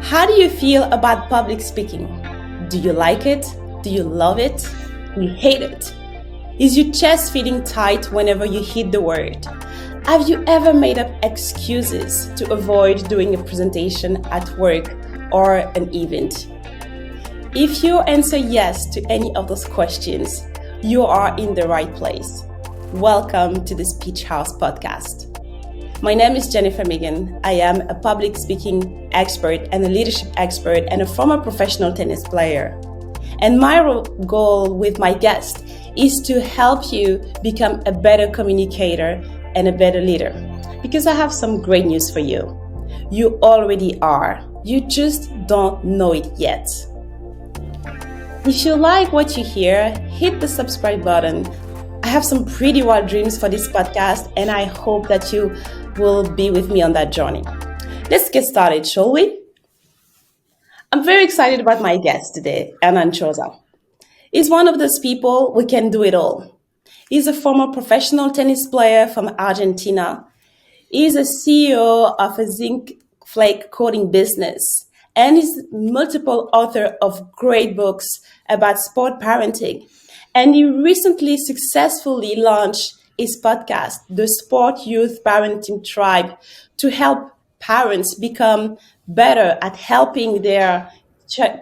How do you feel about public speaking? Do you like it? Do you love it? Do you hate it? Is your chest feeling tight whenever you hit the word? Have you ever made up excuses to avoid doing a presentation at work or an event? If you answer yes to any of those questions, you are in the right place. Welcome to the Speech House podcast. My name is Jennifer Migan. I am a public speaking expert and a leadership expert and a former professional tennis player. And my goal with my guest is to help you become a better communicator and a better leader. Because I have some great news for you. You already are. You just don't know it yet. If you like what you hear, hit the subscribe button. I have some pretty wild dreams for this podcast, and I hope that you will be with me on that journey. Let's get started, shall we? I'm very excited about my guest today, Hernan Chousa. He's one of those people who can do it all. He's a former professional tennis player from Argentina. He's a CEO of a zinc flake coating business, and he's multiple author of great books about sport parenting. And he recently successfully launched his podcast, The Sport Youth Parenting Tribe, to help parents become better at helping their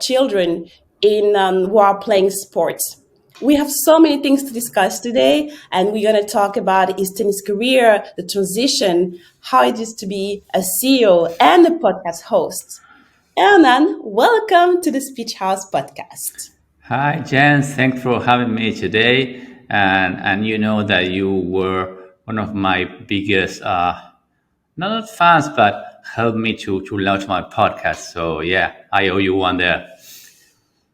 children who are playing sports. We have so many things to discuss today, and we're going to talk about his tennis career, the transition, how it is to be a CEO and a podcast host. Hernan, welcome to the Speech House podcast. Hi, Jen. Thanks for having me today. And you know that you were one of my biggest, not fans, but helped me to launch my podcast. So yeah, I owe you one there.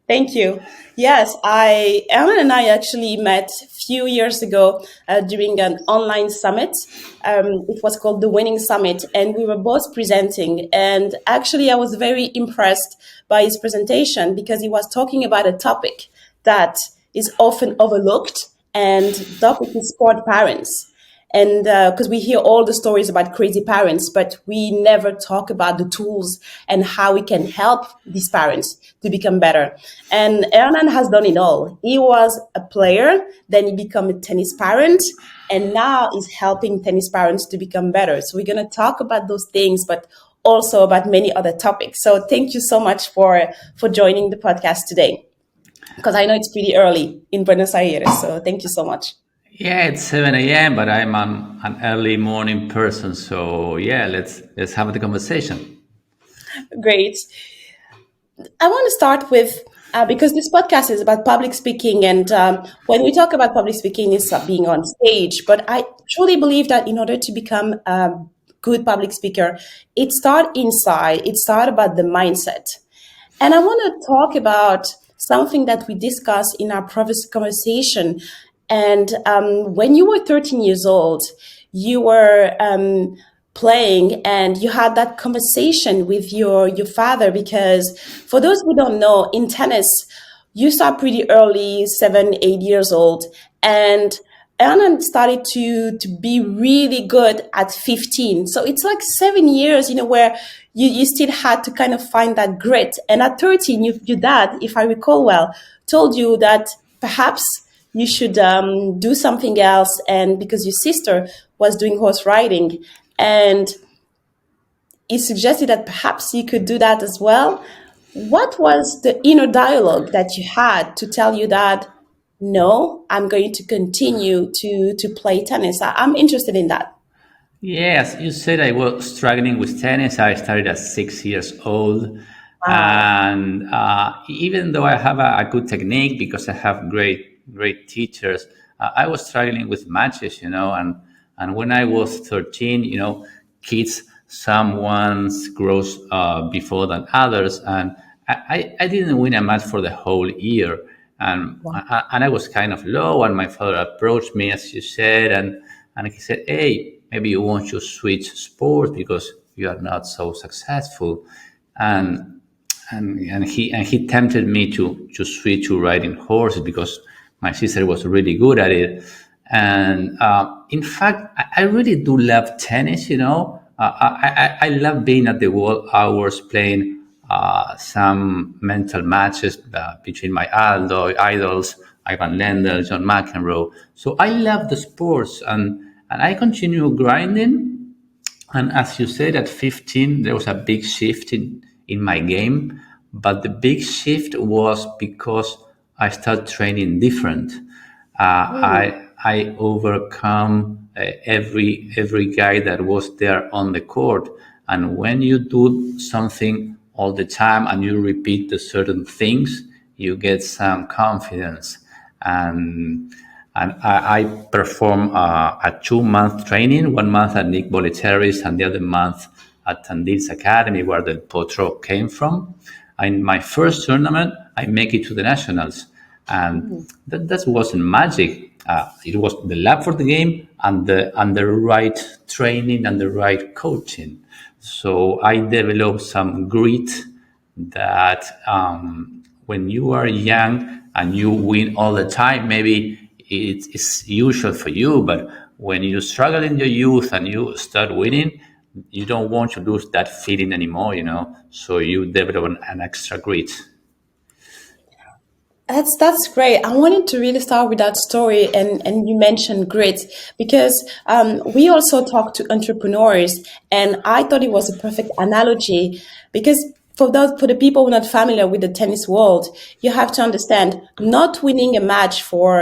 Thank you. Yes, Hernan and I actually met a few years ago during an online summit. It was called the Winning Summit, and we were both presenting. And actually, I was very impressed by his presentation because he was talking about a topic that is often overlooked, and the topic is sport parents. And because we hear all the stories about crazy parents, but we never talk about the tools and how we can help these parents to become better. And Hernan has done it all. He was a player, then he became a tennis parent, and now he's helping tennis parents to become better. So we're going to talk about those things, but also about many other topics. So thank you so much for joining the podcast today, because I know it's pretty early in Buenos Aires. So thank you so much. Yeah, it's 7 a.m., but I'm an early morning person. So yeah, let's have the conversation. Great. I want to start with, because this podcast is about public speaking. And when we talk about public speaking, it's being on stage. But I truly believe that in order to become a good public speaker, it starts inside. It starts about the mindset. And I want to talk about something that we discussed in our previous conversation. And when you were 13 years old, you were playing and you had that conversation with your father, because for those who don't know, in tennis, you start pretty early, 7, 8 years old. And Hernan started to be really good at 15. So it's like 7 years, where you still had to kind of find that grit. And at 13, your dad, if I recall well, told you that perhaps you should do something else, and because your sister was doing horse riding, and he suggested that perhaps you could do that as well. What was the inner dialogue that you had to tell you that, no, I'm going to continue to play tennis? I'm interested in that. Yes, you said I was struggling with tennis. I started at 6 years old. Wow. And even though I have a good technique, because I have great teachers, I was struggling with matches, and when I was 13, kids, someone's grows before than others, and I didn't win a match for the whole year, and Wow. and I was kind of low, and my father approached me, as you said, and he said, hey, maybe you want to switch sports because you are not so successful, and he tempted me to switch to riding horses because my sister was really good at it. And in fact, I really do love tennis, I love being at the wall hours playing some mental matches between my idols, Ivan Lendl, John McEnroe. So I love the sports, and I continue grinding. And as you said, at 15, there was a big shift in my game. But the big shift was because I started training different. I overcome every guy that was there on the court. And when you do something all the time and you repeat the certain things, you get some confidence. And I perform a 2 month training, 1 month at Nick Bollettieri's and the other month at Tandil's Academy, where the Potro came from. In my first tournament, I make it to the nationals, and that wasn't magic. It was the lab for the game and the right training and the right coaching. So I developed some grit that when you are young and you win all the time, maybe it's usual for you, but when you struggle in your youth and you start winning, you don't want to lose that feeling anymore. So you develop an extra grit. That's great. I wanted to really start with that story, and you mentioned grit because we also talk to entrepreneurs, and I thought it was a perfect analogy because for the people who are not familiar with the tennis world, you have to understand not winning a match for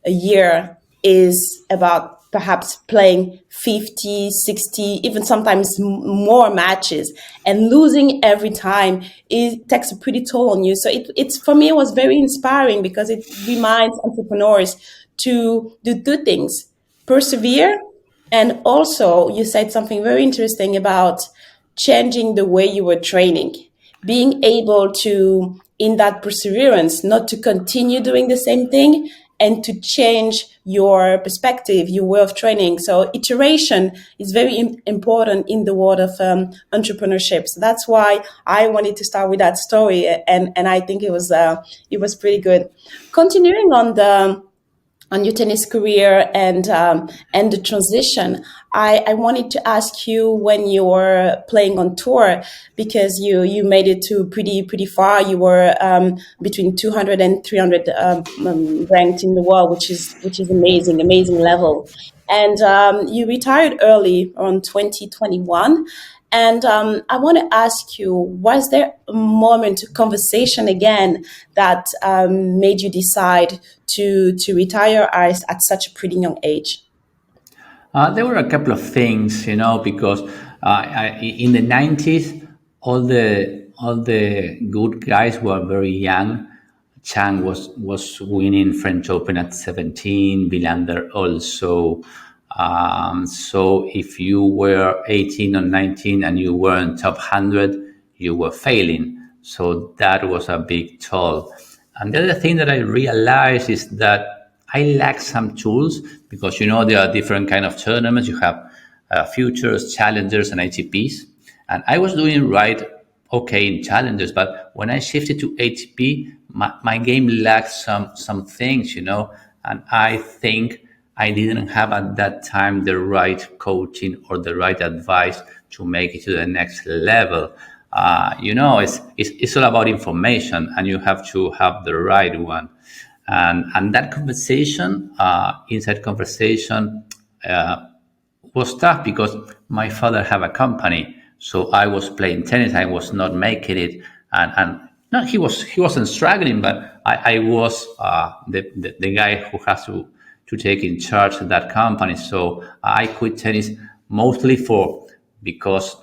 a year is about perhaps playing 50, 60, even sometimes more matches, and losing every time, it takes a pretty toll on you. So it's for me, it was very inspiring because it reminds entrepreneurs to do two things: persevere, and also you said something very interesting about changing the way you were training, being able to, in that perseverance, not to continue doing the same thing and to change your perspective, your way of training. So iteration is very important in the world of entrepreneurship. So that's why I wanted to start with that story, and I think it was pretty good. Continuing on your tennis career and the transition, I wanted to ask you when you were playing on tour, because you made it to pretty far. You were between 200 and 300 ranked in the world, which is amazing level. And you retired early on 2021. And I want to ask you, was there a moment, a conversation again, that made you decide to retire at such a pretty young age? There were a couple of things, because in the 90s, all the good guys were very young. Chang was winning French Open at 17, Villander also. So if you were 18 or 19 and you were in top 100, you were failing. So that was a big toll. And the other thing that I realized is that I lack some tools, because there are different kind of tournaments. You have futures, challengers, and ATPs, and I was doing right, okay, in challengers. But when I shifted to ATP, my game lacked some things, and I think I didn't have at that time the right coaching or the right advice to make it to the next level. It's all about information, and you have to have the right one. And that conversation, inside conversation, was tough because my father had a company, so I was playing tennis. I was not making it, and no, he wasn't struggling, but I was the guy who has to take in charge of that company. So I quit tennis mostly because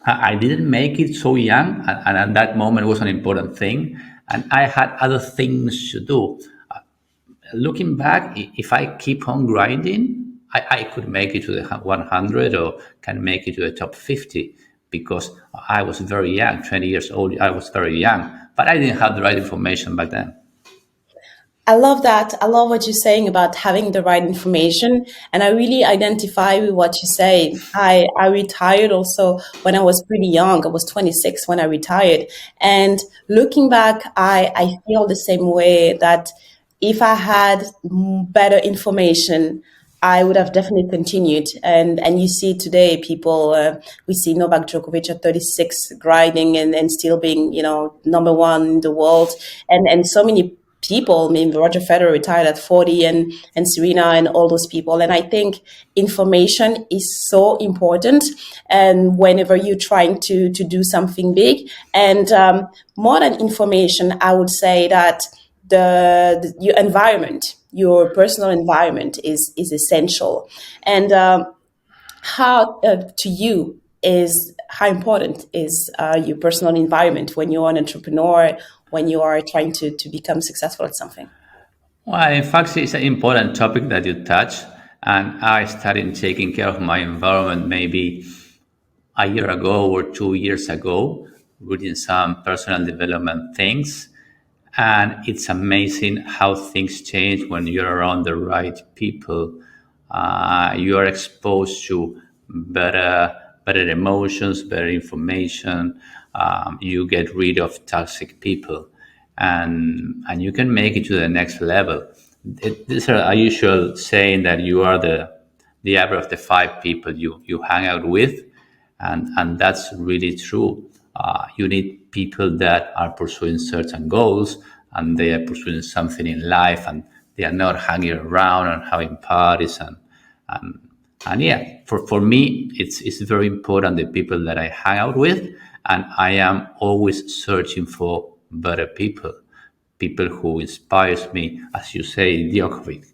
I didn't make it so young, and at that moment was an important thing, and I had other things to do. Looking back, if I keep on grinding, I could make it to the 100 or can make it to the top 50, because I was very young, 20 years old. I was very young, but I didn't have the right information back then. I love that. I love what you're saying about having the right information. And I really identify with what you say. I retired also when I was pretty young. I was 26 when I retired. And looking back, I feel the same way, that if I had better information, I would have definitely continued. And you see today, people, we see Novak Djokovic at 36 grinding and still being, number one in the world. And so many people, I mean, Roger Federer retired at 40 and Serena and all those people. And I think information is so important. And whenever you're trying to do something big, and more than information, I would say that your environment, your personal environment is essential. And how to you is how important is your personal environment when you're an entrepreneur, when you are trying to become successful at something. Well, in fact, it's an important topic that you touch. And I started taking care of my environment maybe a year ago or 2 years ago, reading some personal development things. And it's amazing how things change when you're around the right people. You are exposed to better emotions, better information. You get rid of toxic people, and you can make it to the next level. This is a usual saying that you are the average of the five people you hang out with, and that's really true. You need people that are pursuing certain goals and they are pursuing something in life, and they are not hanging around and having parties and and yeah, for me, it's very important the people that I hang out with, and I am always searching for better people who inspires me. As you say, Djokovic,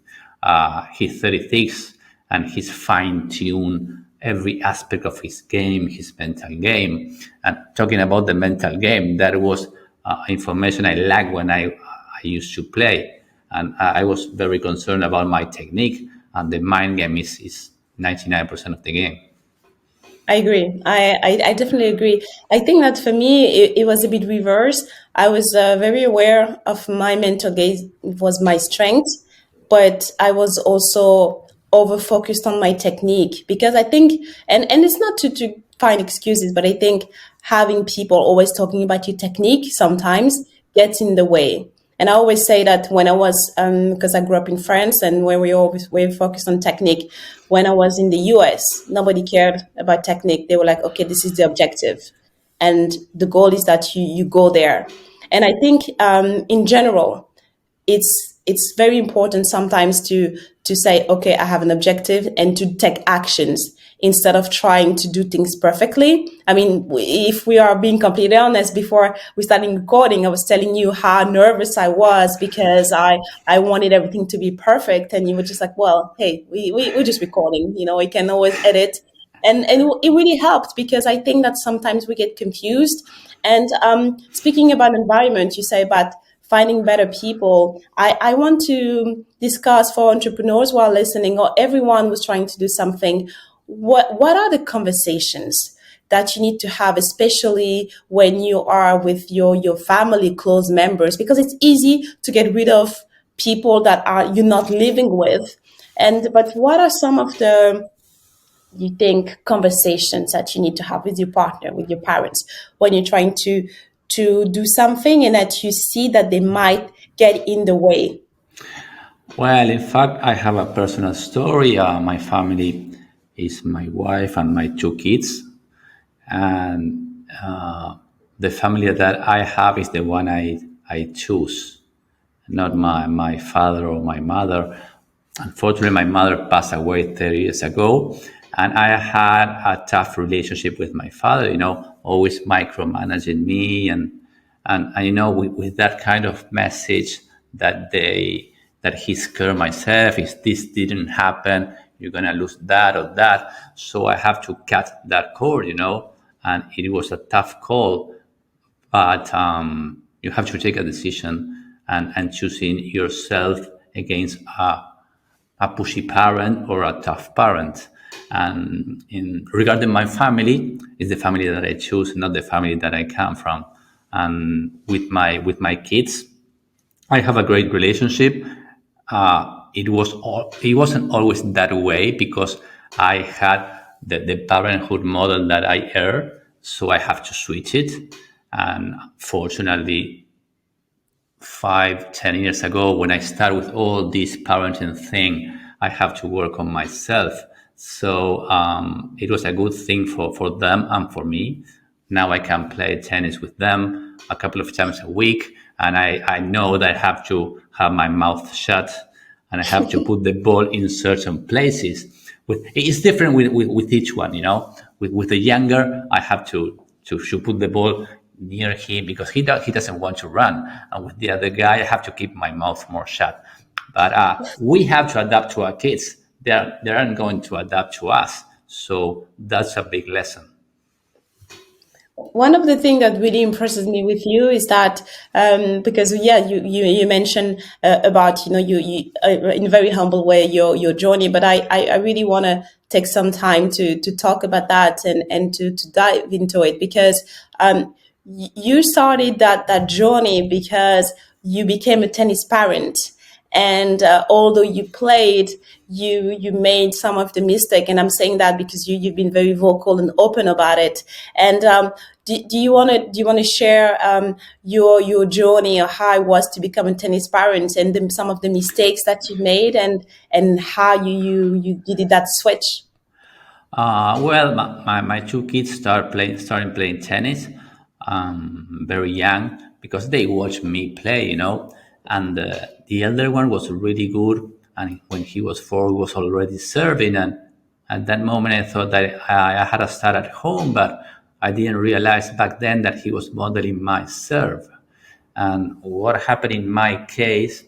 he's 36 and he's fine-tuned every aspect of his game, his mental game. And talking about the mental game, that was information I lacked when I used to play. And I was very concerned about my technique, and the mind game is 99% of the game. I agree. I definitely agree. I think that for me, it was a bit reverse. I was very aware of my mental gaze. It was my strength, but I was also over focused on my technique because I think, and it's not to find excuses, but I think having people always talking about your technique sometimes gets in the way. And I always say that when I was, because I grew up in France and where we always were focused on technique, when I was in the US, nobody cared about technique. They were like, okay, this is the objective. And the goal is that you go there. And I think in general, it's very important sometimes to say, okay, I have an objective and to take actions instead of trying to do things perfectly. I mean, if we are being completely honest, before we started recording, I was telling you how nervous I was because I wanted everything to be perfect. And you were just like, well, hey, we're just recording, we can always edit. And it really helped because I think that sometimes we get confused. And speaking about environment, you say about finding better people. I want to discuss for entrepreneurs who are listening or everyone who's trying to do something. What are the conversations that you need to have, especially when you are with your family, close members, because it's easy to get rid of people that are you're not living with. And but what are some of the you think conversations that you need to have with your partner, with your parents, when you're trying to do something and that you see that they might get in the way? Well, in fact, I have a personal story. My family is my wife and my two kids, and the family that I have is the one I choose, not my father or my mother. Unfortunately, my mother passed away 30 years ago, and I had a tough relationship with my father, always micromanaging me and with that kind of message that he scared myself. If this didn't happen, you're gonna lose that or that. So I have to cut that cord, and it was a tough call, but you have to take a decision and choosing yourself against a pushy parent or a tough parent. And in regarding my family, it's the family that I choose, not the family that I come from. And with my kids, I have a great relationship. It wasn't always that way because I had the parenthood model that I earned, so I have to switch it. And fortunately, 5, 10 years ago, when I started with all this parenting thing, I have to work on myself. So it was a good thing for them and for me. Now I can play tennis with them a couple of times a week, and I know that I have to have my mouth shut and I have to put the ball in certain places. It's different with each one, you know. With the younger, I have to put the ball near him because he doesn't want to run, and with the other guy, I have to keep my mouth more shut. But we have to adapt to our kids. They aren't going to adapt to us, so that's a big lesson. One of the things that really impresses me with you is that because yeah, you mentioned about in a very humble way your journey, but I really want to take some time to talk about that and to dive into it because you started that journey because you became a tennis parent, and although you played, you made some of the mistake, and I'm saying that because you've been very vocal and open about it. And do you want to share your journey or how it was to become a tennis parent and some of the mistakes that you made and how you did that switch? Well, my two kids started playing tennis very young because they watched me play, you know. And the elder one was really good, and when he was 4, he was already serving. And at that moment, I thought that I had to start at home, but I didn't realize back then that he was modeling my serve. And what happened in my case,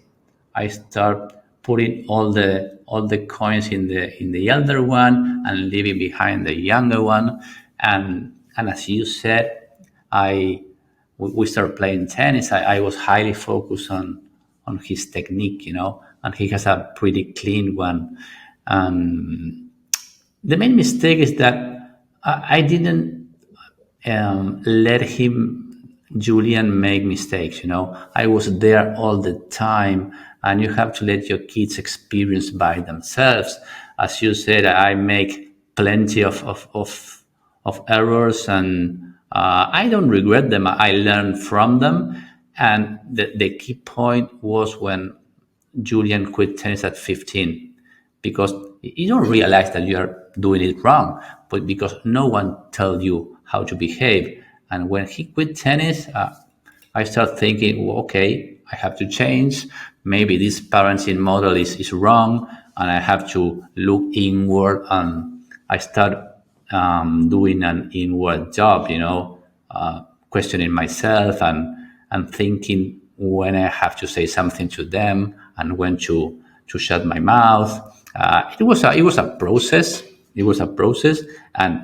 I start putting all the coins in the elder one and leaving behind the younger one. And as you said, I we started playing tennis. I was highly focused on his technique, you know, and he has a pretty clean one. The main mistake is that I didn't let him, Julian, make mistakes. You know, I was there all the time, and you have to let your kids experience by themselves. As you said, I make plenty of errors, and I don't regret them. I learn from them, and the key point was when Julian quit tennis at 15 because you don't realize that you are doing it wrong, but because no one tells you how to behave. And when he quit tennis, I start thinking, well, okay, I have to change. Maybe this parenting model is wrong, and I have to look inward. And I start doing an inward job, you know, questioning myself and thinking when I have to say something to them and when to shut my mouth. It was a process. It was a process, and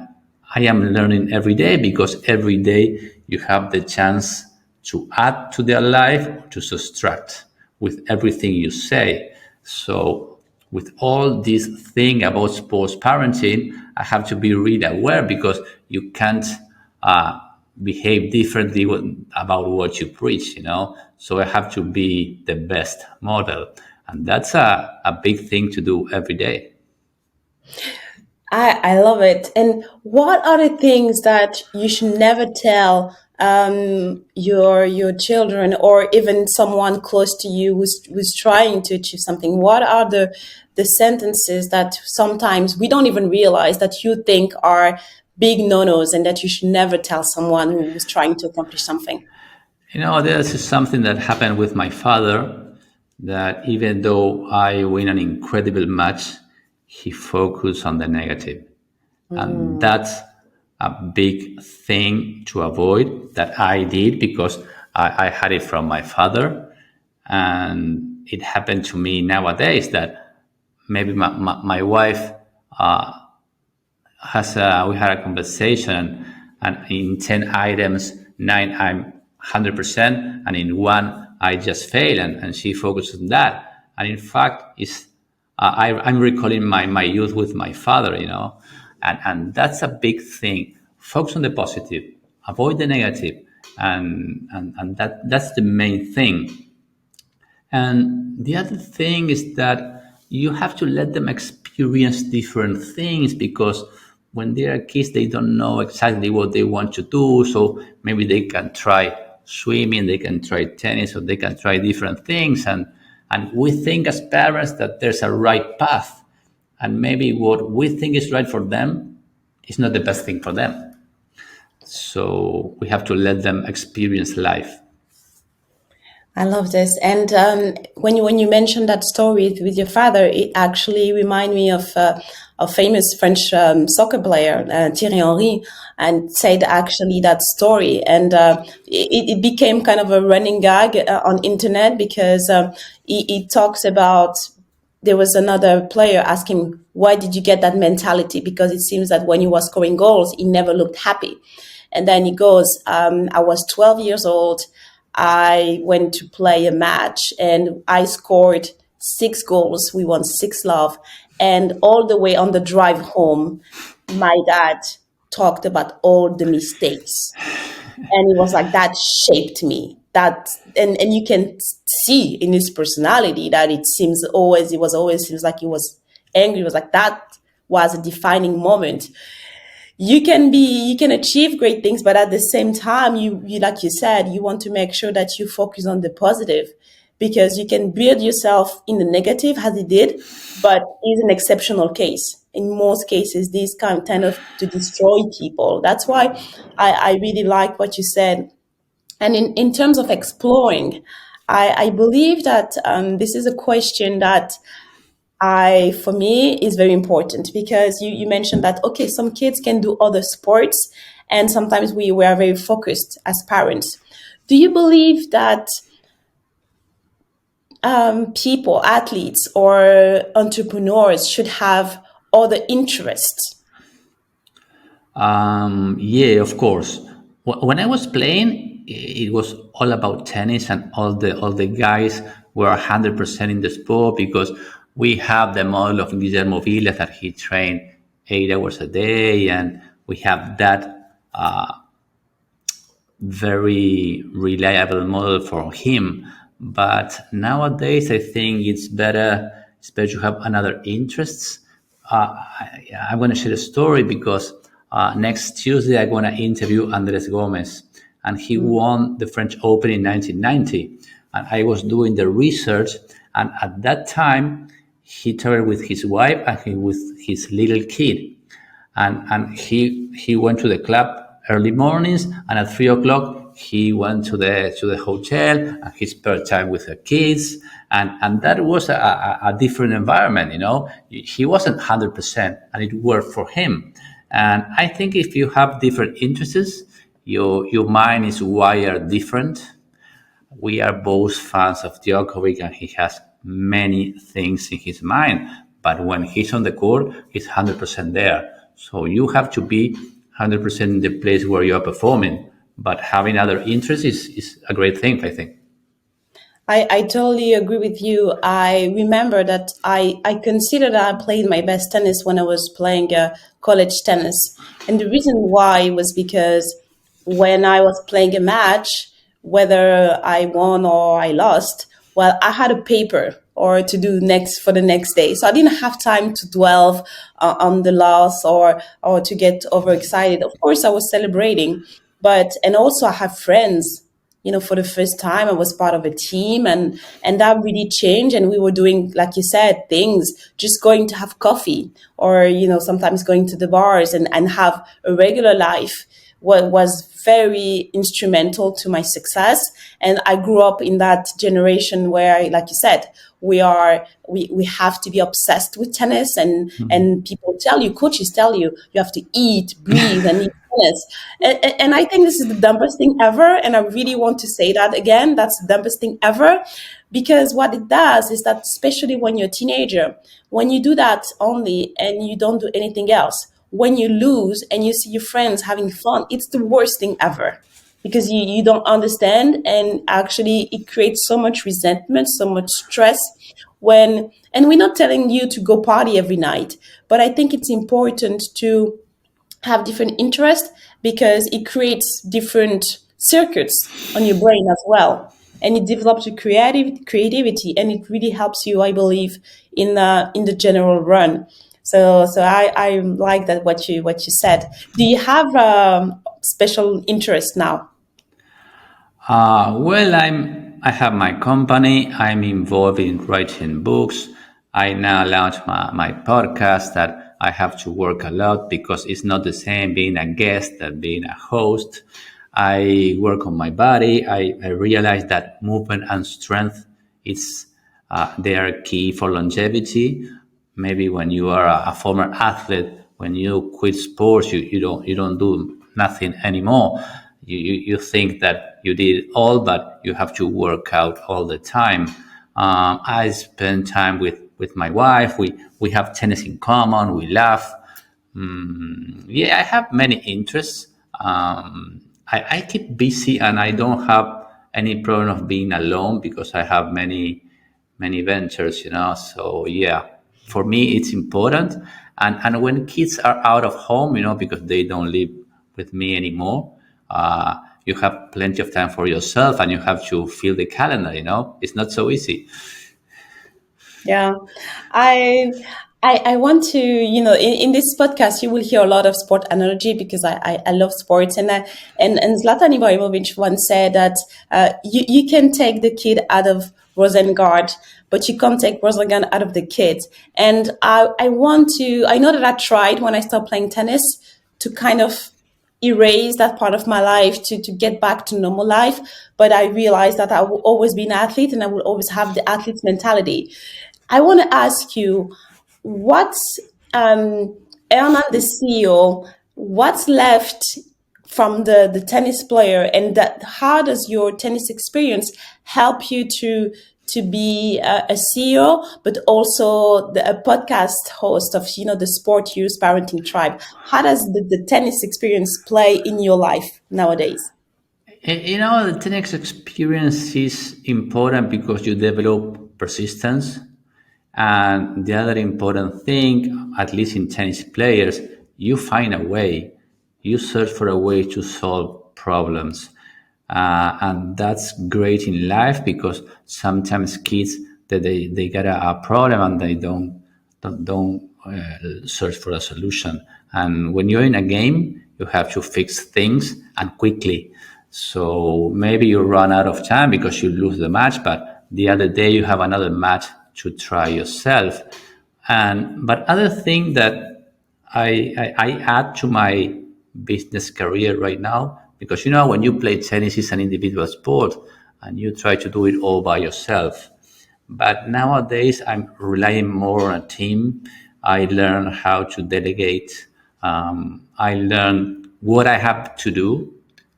I am learning every day because every day you have the chance to add to their life, to subtract with everything you say. So with all this thing about sports parenting, I have to be really aware because you can't behave differently about what you preach, you know. So I have to be the best model, and that's a big thing to do every day. I love it. And what are the things that you should never tell your children or even someone close to you who's trying to achieve something? What are the sentences that sometimes we don't even realize that you think are big no-nos and that you should never tell someone who's trying to accomplish something? You know, this is something that happened with my father, that even though I win an incredible match, he focused on the negative. And that's a big thing to avoid that I did because I had it from my father. And it happened to me nowadays that maybe my wife we had a conversation, and in 10 items, 9 I'm 100%, and in one I just fail, and she focuses on that. And in fact, I'm recalling my youth with my father, you know, and that's a big thing. Focus on the positive, avoid the negative, and that's the main thing. And the other thing is that you have to let them experience different things because when they are kids, they don't know exactly what they want to do. So maybe they can try swimming, they can try tennis, or they can try different things. And we think as parents that there's a right path. and maybe what we think is right for them is not the best thing for them. So we have to let them experience life. I love this. And when you mentioned that story with your father, it actually reminded me of a famous French soccer player, Thierry Henry, and said actually that story. And it became kind of a running gag on internet because he talks about there was another player asking, why did you get that mentality? Because it seems that when he was scoring goals, he never looked happy. And then he goes, I was 12 years old. I went to play a match and I scored 6 goals. We won 6-love. And all the way on the drive home, my dad talked about all the mistakes, and it was like that shaped me. That and you can see in his personality that it was always seems like he was angry. It was like that was a defining moment. You can achieve great things, but at the same time, you like you said, you want to make sure that you focus on the positive, because you can build yourself in the negative as he did, but it's an exceptional case. In most cases, these kind of to destroy people. That's why I really like what you said. And in terms of exploring, I believe that this is a question that for me, is very important, because you mentioned that, okay, some kids can do other sports, and sometimes we are very focused as parents. Do you believe that people, athletes, or entrepreneurs should have other interests? Yeah, of course. When I was playing, it was all about tennis, and all the guys were 100% in the sport because we have the model of Guillermo Villa that he trained 8 hours a day, and we have that very reliable model for him. But nowadays, I think it's better to have another interests. I'm going to share a story because next Tuesday I'm going to interview Andres Gomez, and he won the French Open in 1990. And I was doing the research, and at that time he traveled with his wife and with his little kid, and he went to the club early mornings, and at 3 o'clock he went to the hotel, and he spent time with the kids, and that was a different environment. He wasn't 100%, and it worked for him. And I think if you have different interests, your mind is wired different. We are both fans of Djokovic, and he has many things in his mind. But when he's on the court, he's 100% there. So you have to be 100% in the place where you are performing. But having other interests is a great thing, I think. I totally agree with you. I remember that I consider that I played my best tennis when I was playing college tennis. And the reason why was because when I was playing a match, whether I won or I lost, well, I had a paper or to do next for the next day. So I didn't have time to dwell on the loss or to get overexcited. Of course, I was celebrating, but and also I have friends, for the first time I was part of a team, and that really changed, and we were doing, like you said, things, just going to have coffee, or sometimes going to the bars and have a regular life, what was very instrumental to my success. And I grew up in that generation where, like you said, we have to be obsessed with tennis, and people tell you, coaches tell you, you have to eat, breathe, and eat tennis. And I think this is the dumbest thing ever, and I really want to say that again, that's the dumbest thing ever, because what it does is that, especially when you're a teenager, when you do that only and you don't do anything else, when you lose and you see your friends having fun, it's the worst thing ever, because you don't understand, and actually it creates so much resentment, so much stress. And we're not telling you to go party every night, but I think it's important to have different interests, because it creates different circuits on your brain as well, and it develops your creativity, and it really helps you, I believe, in the general run. So I like that, what you said. Do you have special interest now? Well, I have my company. I'm involved in writing books. I now launch my podcast that I have to work a lot because it's not the same being a guest than being a host. I work on my body. I realize that movement and strength is they are key for longevity. Maybe when you are a former athlete, when you quit sports, you don't do nothing anymore. You think that you did it all, but you have to work out all the time. I spend time with my wife. We have tennis in common. We laugh. Yeah, I have many interests. I keep busy and I don't have any problem of being alone because I have many ventures, So yeah, for me it's important. And when kids are out of home, because they don't live with me anymore, you have plenty of time for yourself and you have to fill the calendar. It's not so easy. Yeah, I I want to, in this podcast, you will hear a lot of sport analogy because I love sports. And Zlatan Ibrahimovic once said that you can take the kid out of Rosengard, but you can't take Rosengard out of the kid. And I know that I tried when I started playing tennis to kind of erase that part of my life to get back to normal life. But I realized that I will always be an athlete and I will always have the athlete's mentality. I want to ask you, what's Hernan, the CEO, what's left from the tennis player, and that how does your tennis experience help you to be a CEO, but also a podcast host of the Sport Use Parenting Tribe? How does the tennis experience play in your life nowadays? The tennis experience is important because you develop persistence. And the other important thing, at least in tennis players, you find a way. You search for a way to solve problems. And that's great in life because sometimes kids that they get a problem and they don't search for a solution. And when you're in a game, you have to fix things and quickly. So maybe you run out of time because you lose the match, but the other day you have another match to try yourself. And but other thing that I add to my business career right now, because when you play tennis, it's an individual sport, and you try to do it all by yourself. But nowadays, I'm relying more on a team. I learn how to delegate. I learn what I have to do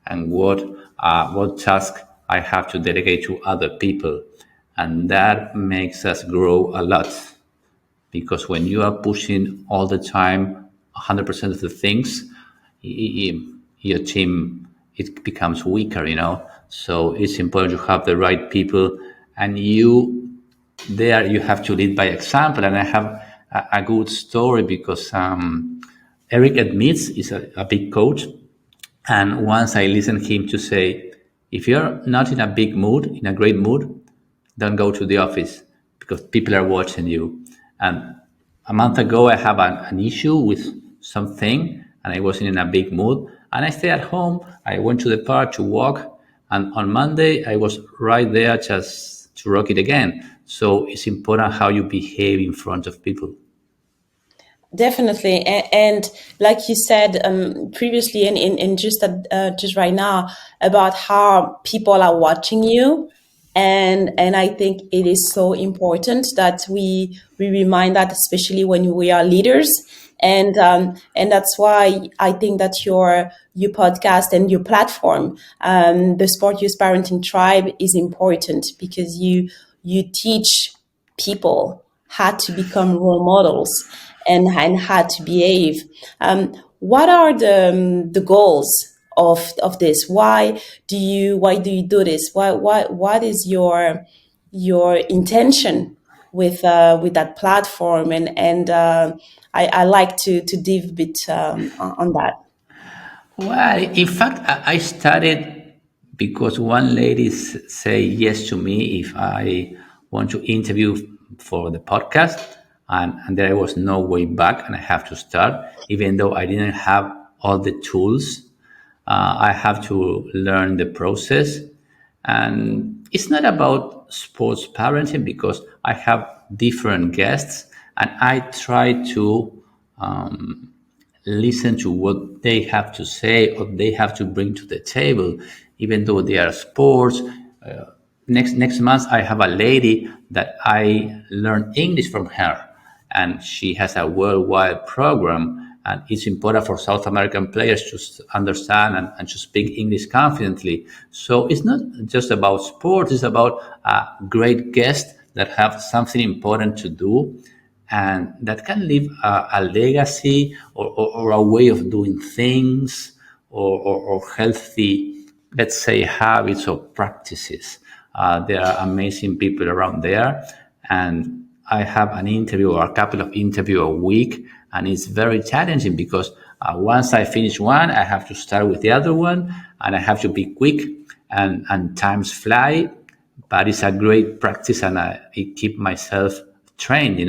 and what task I have to delegate to other people, and that makes us grow a lot. Because when you are pushing all the time, 100% of the things, your team it becomes weaker. So it's important to have the right people, and you have to lead by example. And I have a good story because Eric admits is a big coach, and once I listened him to say, if you're not in a big mood, in a great mood, don't go to the office because people are watching you. And a month ago, I have an issue with something and I wasn't in a big mood. And I stayed at home. I went to the park to walk. And on Monday, I was right there just to rock it again. So it's important how you behave in front of people. Definitely, and like you said previously, and just right now, about how people are watching you, and I think it is so important that we remind that, especially when we are leaders, and that's why I think that your podcast and your platform, the Sport Youth Parenting Tribe, is important because you teach people how to become role models and how to behave. What are the goals of this? Why do you do this? What is your intention with that platform? And I like to dive a bit on that. Well, in fact, I started because one lady say yes to me if I want to interview for the podcast, and there was no way back, and I have to start, even though I didn't have all the tools. I have to learn the process, and it's not about sports parenting because I have different guests and I try to listen to what they have to say or they have to bring to the table, even though they are sports. Next month, I have a lady that I learn English from her, and she has a worldwide program. And it's important for South American players to understand and to speak English confidently. So it's not just about sports; it's about a great guest that have something important to do and that can leave a legacy or a way of doing things or healthy, let's say, habits or practices. There are amazing people around there, and I have an interview or a couple of interviews a week, and it's very challenging because once I finish one, I have to start with the other one, and I have to be quick, and times fly, but it's a great practice and I keep myself trained,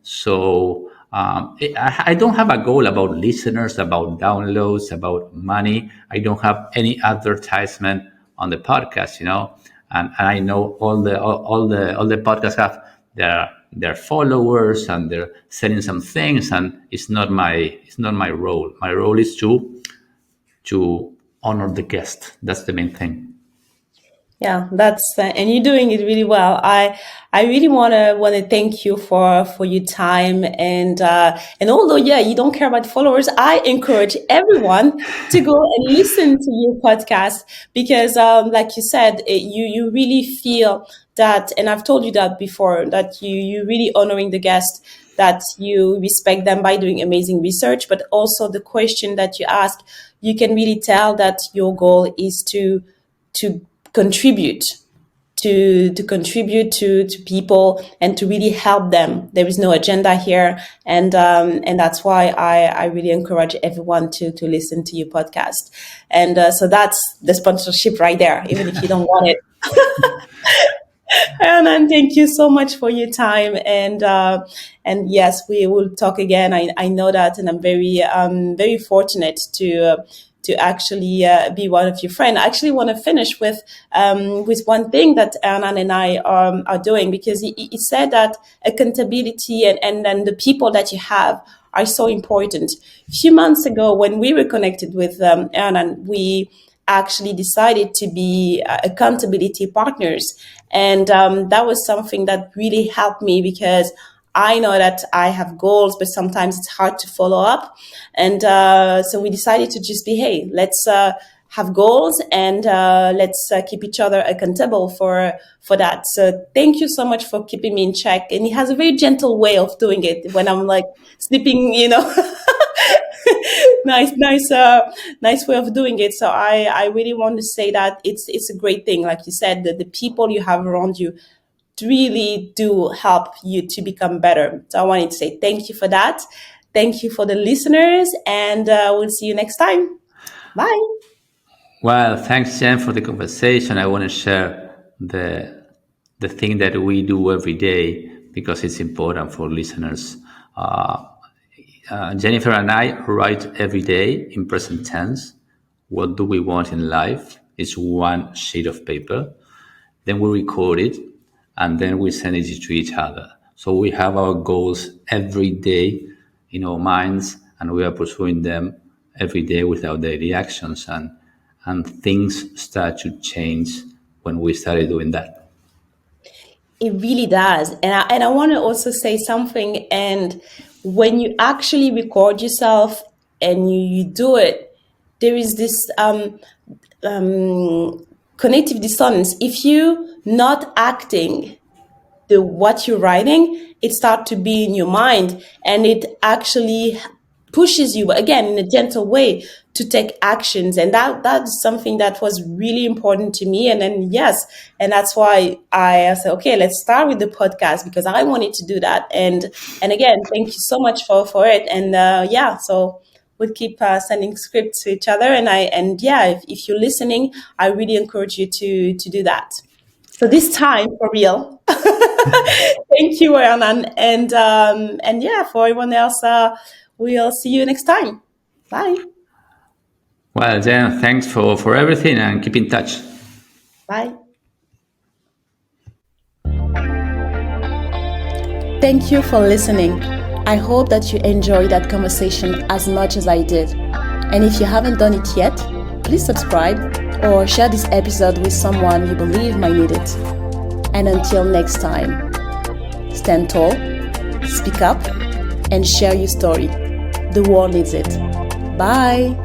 So I don't have a goal about listeners, about downloads, about money. I don't have any advertisement on the podcast, and I know all the podcasts have their followers and they're selling some things, and it's not my role. My role is to honor the guest. That's the main thing. Yeah, that's and you're doing it really well. I really want to thank you for your time and although yeah, you don't care about followers, I encourage everyone to go and listen to your podcast because like you said, you really feel that, and I've told you that before, that you really honoring the guest, that you respect them by doing amazing research, but also the question that you ask, you can really tell that your goal is to contribute to contribute to people and to really help them. There is no agenda here, and that's why I really encourage everyone to listen to your podcast. And so that's the sponsorship right there, even if you don't want it. And thank you so much for your time. And yes, we will talk again. I know that, and I'm very fortunate to actually be one of your friends. I actually want to finish with one thing that Hernan and I are doing, because he said that accountability and then the people that you have are so important. A few months ago, when we were connected with Hernan, we actually decided to be accountability partners. And that was something that really helped me because I know that I have goals, but sometimes it's hard to follow up. And so we decided to just be, hey, let's have goals and let's keep each other accountable for that. So thank you so much for keeping me in check. And he has a very gentle way of doing it when I'm like sleeping, nice way of doing it. So I really want to say that it's a great thing. Like you said, that the people you have around you really do help you to become better. So I wanted to say thank you for that. Thank you for the listeners, and we'll see you next time. Bye. Well, thanks, Jen, for the conversation. I want to share the thing that we do every day because it's important for listeners. Jennifer and I write every day in present tense. What do we want in life? It's one sheet of paper. Then we record it, and then we send it to each other. So we have our goals every day in our minds, and we are pursuing them every day with our daily actions. And things start to change when we started doing that. It really does. And I want to also say something. And when you actually record yourself and you do it, there is this cognitive dissonance. If you not acting what you're writing, it starts to be in your mind, and it actually pushes you again in a gentle way to take actions. And that's something that was really important to me. And then yes, and that's why I said, okay, let's start with the podcast, because I wanted to do that. And again, thank you so much for it. And yeah, so we'll keep sending scripts to each other. And yeah, if you're listening, I really encourage you to do that. So this time, for real. Thank you, Hernan. And yeah, for everyone else, we'll see you next time. Bye. Well, Jen, thanks for everything and keep in touch. Bye. Thank you for listening. I hope that you enjoyed that conversation as much as I did. And if you haven't done it yet, please subscribe or share this episode with someone you believe might need it. And until next time, stand tall, speak up, and share your story. The world needs it. Bye.